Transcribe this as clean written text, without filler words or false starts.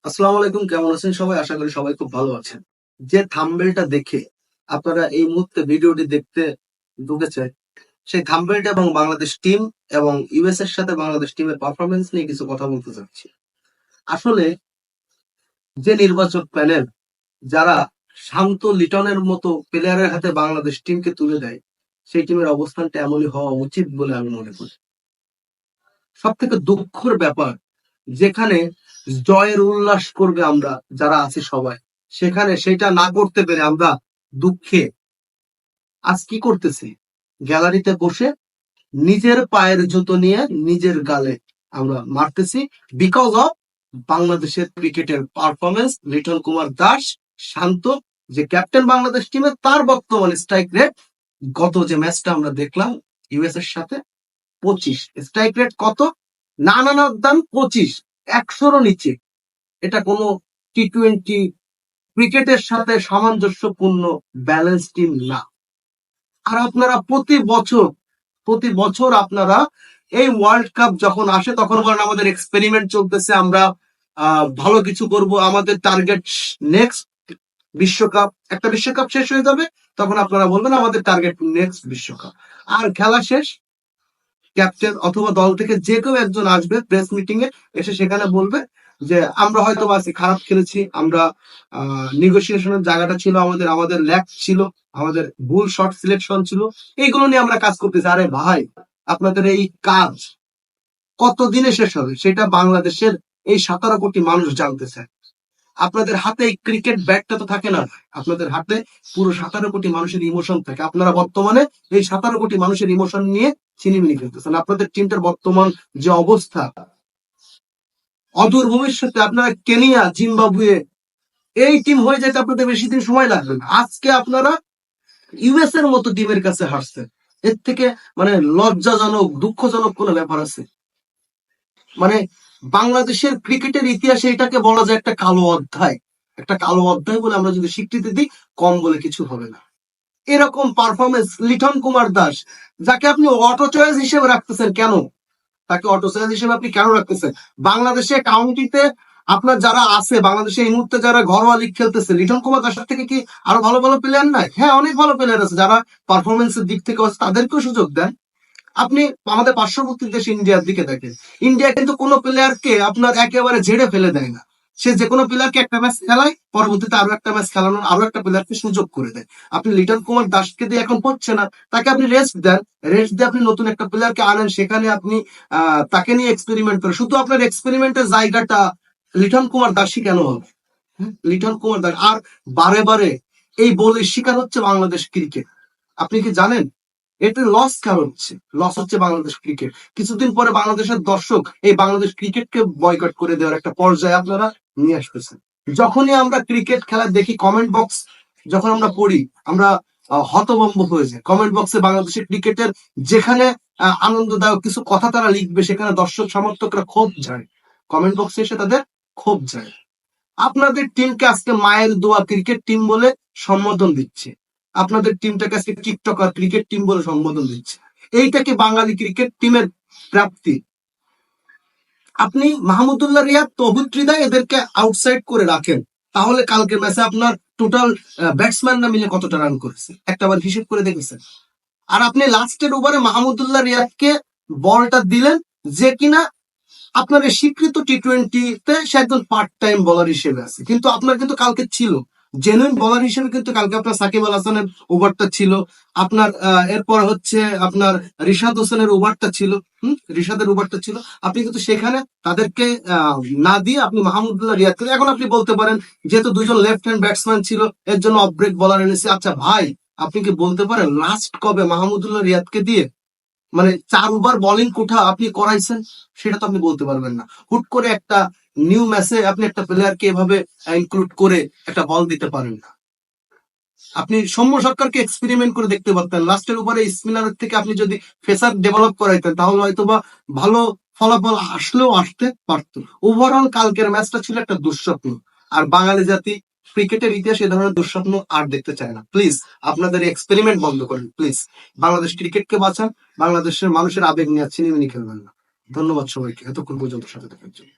আসসালামু আলাইকুম, কেমন আছেন সবাই? আশা করি সবাই খুব ভালো আছেন। যে থাম্বনেলটা দেখে আপনারা এই মুহূর্তে ভিডিওটি দেখতে ঢুকেছে, সেই থাম্বনেলটা এবং বাংলাদেশ টিম এবং ইউএস এর সাথে বাংলাদেশ টিমের পারফরমেন্স নিয়ে কিছু কথা বলতে চাচ্ছি। আসলে যে নির্বাচক প্যানেল যারা শান্ত লিটনের মতো প্লেয়ারের হাতে বাংলাদেশ টিমকে তুলে দেয়, সেই টিমের অবস্থানটা এমনই হওয়া উচিত বলে আমি মনে করি। সব থেকে দুঃখের ব্যাপার, যেখানে জয়ের উল্লাস করবে আমরা যারা আছি সবাই, সেখানে সেটা না করতে পেরে আমরা দুঃখে আজ কি করতেছি, গ্যালারিতে বসে নিজের পায়ের জুতো নিয়ে নিজের গালে আমরা মারতেছি, বিকজ অফ বাংলাদেশের ক্রিকেটের পারফরমেন্স। লিটন কুমার দাস শান্ত, যে ক্যাপ্টেন বাংলাদেশ টিমের, তার বর্তমান স্ট্রাইক রেট গত যে ম্যাচটা আমরা দেখলাম ইউএস এর সাথে 25। স্ট্রাইক রেট কত? না দাম 25, 100-রও নিচে। এটা কোনো টি-20 ক্রিকেটের সাথে সামঞ্জস্যপূর্ণ ব্যালেন্স টিম না। আর আপনারা প্রতি বছর আপনারা এই ওয়ার্ল্ড কাপ যখন আসে তখন বলেন আমাদের এক্সপেরিমেন্ট চলতেছে, আমরা ভালো কিছু করব, আমাদের টার্গেট নেক্সট বিশ্বকাপ। একটা বিশ্বকাপ শেষ হয়ে যাবে, তখন আপনারা বলবেন আমাদের টার্গেট নেক্সট বিশ্বকাপ। আর খেলা শেষ, ক্যাপ্টেন অথবা দল থেকে যে কেউ একজন আসবে প্রেস মিটিং এ, এসে সেখানে বলবে যে আমরা হয়তো আজকে খারাপ খেলেছি, আমরা নেগোসিয়েশনের জায়গাটা ছিল আমাদের, আমাদের ল্যাক ছিল, আমাদের ভুল শট সিলেকশন ছিল, এইগুলো নিয়ে আমরা কাজ করতেছি। আরে ভাই, আপনাদের এই কাজ কতদিনে শেষ হবে সেটা বাংলাদেশের এই 17 কোটি মানুষ জানতে চায়। আপনাদের হাতে এই ক্রিকেট ব্যাটটা তো থাকে না, আপনাদের হাতে পুরো 17 কোটি মানুষের ইমোশন থাকে। আপনারা বর্তমানে এই 17 কোটি মানুষের ইমোশন নিয়ে ছিনিমিনি খেলতেছেন। আপনাদের টিমটার বর্তমান যে অবস্থা, অদূর ভবিষ্যতে আপনারা কেনিয়া, জিম্বাবুয়ে এই টিম হয়ে যেতে আপনাদের বেশি দিন সময় লাগবে না। আজকে আপনারা ইউএস এর মতো টিমের কাছে হারছেন। এর থেকে মানে লজ্জাজনক, দুঃখজনক কোনো ব্যাপার আছে? মানে বাংলাদেশের ক্রিকেটের ইতিহাসে এটাকে বলা যায় একটা কালো অধ্যায়। একটা কালো অধ্যায় বলে আমরা যদি স্বীকৃতি দিই, কম বলে কিছু হবে না। এরকম পারফরমেন্স লিটন কুমার দাস, যাকে আপনি অটো চয়েস হিসেবে রাখতেছেন কেন? তাকে অটো চয়েস হিসেবে আপনি কেন রাখতেছেন? বাংলাদেশে কাউন্টিতে আপনার যারা আছে, বাংলাদেশে এই মুহূর্তে যারা ঘরোয়া লিগ খেলতেছে, লিটন কুমার দাসের থেকে কি আরো ভালো ভালো প্লেয়ার নাই? হ্যাঁ, অনেক ভালো প্লেয়ার আছে যারা পারফরমেন্সের দিক থেকে আছে, তাদেরকেও সুযোগ দেন। আপনি আমাদের পার্শ্ববর্তী দেশ ইন্ডিয়ার দিকে দেখেন, ইন্ডিয়া কিন্তু কোনো প্লেয়ারকে আপনার একেবারে ঝেড়ে ফেলে দেয় না। সে যে কোনো প্লেয়ারকে একটা ম্যাচ খেলায়, পরবর্তীতে আরো একটা ম্যাচ খেলানোর আরো একটা প্লেয়ারকে সুযোগ করে দেয়। আপনি লিটন কুমার দাসকে দিয়ে এখন পড়ছে না, তাকে আপনি রেস্ট দেন, রেস্ট দিয়ে আপনি নতুন একটা প্লেয়ারকে আনেন, সেখানে আপনি তাকে নিয়ে এক্সপেরিমেন্ট করেন। শুধু আপনার এক্সপেরিমেন্টের জায়গাটা লিটন কুমার দাসই কেন হবে? লিটন কুমার দাস আর বারে বারে এই বলের শিকার হচ্ছে বাংলাদেশ ক্রিকেট। আপনি কি জানেন এতে লস কার হচ্ছে? লস হচ্ছে বাংলাদেশ ক্রিকেট। কিছুদিন পরে বাংলাদেশের দর্শক এই বাংলাদেশ ক্রিকেটকে বয়কট করে দেওয়ার একটা পর্যায়ে আপনারা নিয়ে আসতেছেন। যখনই আমরা ক্রিকেট খেলা দেখি, কমেন্ট বক্স যখন আমরা পড়ি, আমরা হতভম্ব হয়ে যাই। কমেন্ট বক্সে বাংলাদেশের ক্রিকেটের যেখানে আনন্দদায়ক কিছু কথা তারা লিখবে, সেখানে দর্শক সমর্থকরা ক্ষোভ যায়, কমেন্ট বক্সে এসে তাদের ক্ষোভ যায়। আপনাদের টিমকে আজকে মায়ের দোয়া ক্রিকেট টিম বলে সম্বোধন দিচ্ছে, আপনাদের টিমটাকে আজকে টিকটকার ক্রিকেট টিম বলে সম্বোধন দিচ্ছে। এইটা কি বাঙালি ক্রিকেট টিমের প্রাপ্তি? আপনি মাহমুদুল্লাহ রিয়াদ, তৌহিদ হৃদয় এদেরকে আউটসাইড করে রাখেন, তাহলে কালকের ম্যাচে আপনার টোটাল ব্যাটসম্যানরা মিলে কতটা রান করেছে একটাবার হিসেব করে দেখেছেন? আর আপনি লাস্টের ওভারে মাহমুদুল্লাহ রিয়াদকে বলটা দিলেন, যে কিনা আপনার এই স্বীকৃত টি-20-তে সে একজন পার্ট টাইম বলার হিসেবে আছে, কিন্তু আপনার কিন্তু কালকে ছিল জেনুইন বলার হিসেবে, কিন্তু কালকে আপনার সাকিব আল হাসানের ওভারটা ছিল, আপনার এরপর হচ্ছে আপনার রিশাদ হোসেনের ওভারটা ছিল, রিশাদের ওভারটা ছিল। আপনি কিন্তু সেখানে তাদেরকে না দিয়ে আপনি মাহমুদুল্লাহ রিয়াদকে, এখন আপনি বলতে পারেন যেহেতু দুইজন লেফট হ্যান্ড ব্যাটসম্যান ছিল এর জন্য অফ ব্রেক বলার এনেছে। আচ্ছা ভাই, আপনি কি বলতে পারেন লাস্ট কবে মাহমুদুল্লাহ রিয়াদকে দিয়ে মানে 4 ওভার বোলিং কোঠা আপনি করাইছেন? সেটা তো আপনি বলতে পারবেন না। হুট করে একটা নিউ ম্যাচে আপনি একটা প্লেয়ারকে এভাবে ইনক্লুড করে একটা বল দিতে পারেন না। আপনি সৌম্য সরকারকে এক্সপেরিমেন্ট করে দেখতে পারতেন, লাস্টের উপরে স্পিনারের থেকে আপনি যদি ফেসার ডেভেলপ করাইতেন, তাহলে হয়তো বা ভালো ফলাফল আসলেও আসতে পারতো। ওভারঅল কালকের ম্যাচটা ছিল একটা দুঃস্বপ্ন। আর বাঙালি জাতি ক্রিকেটের ইতিহাসে এ ধরনের দুঃস্বপ্ন আর দেখতে চায় না। প্লিজ আপনাদের এক্সপেরিমেন্ট বন্ধ করেন, প্লিজ বাংলাদেশ ক্রিকেটকে বাঁচান, বাংলাদেশের মানুষের আবেগ নিয়ে ছিনিমিনি খেলবেন না। ধন্যবাদ সবাইকে এতক্ষণ পর্যন্ত সাথে থাকার জন্য।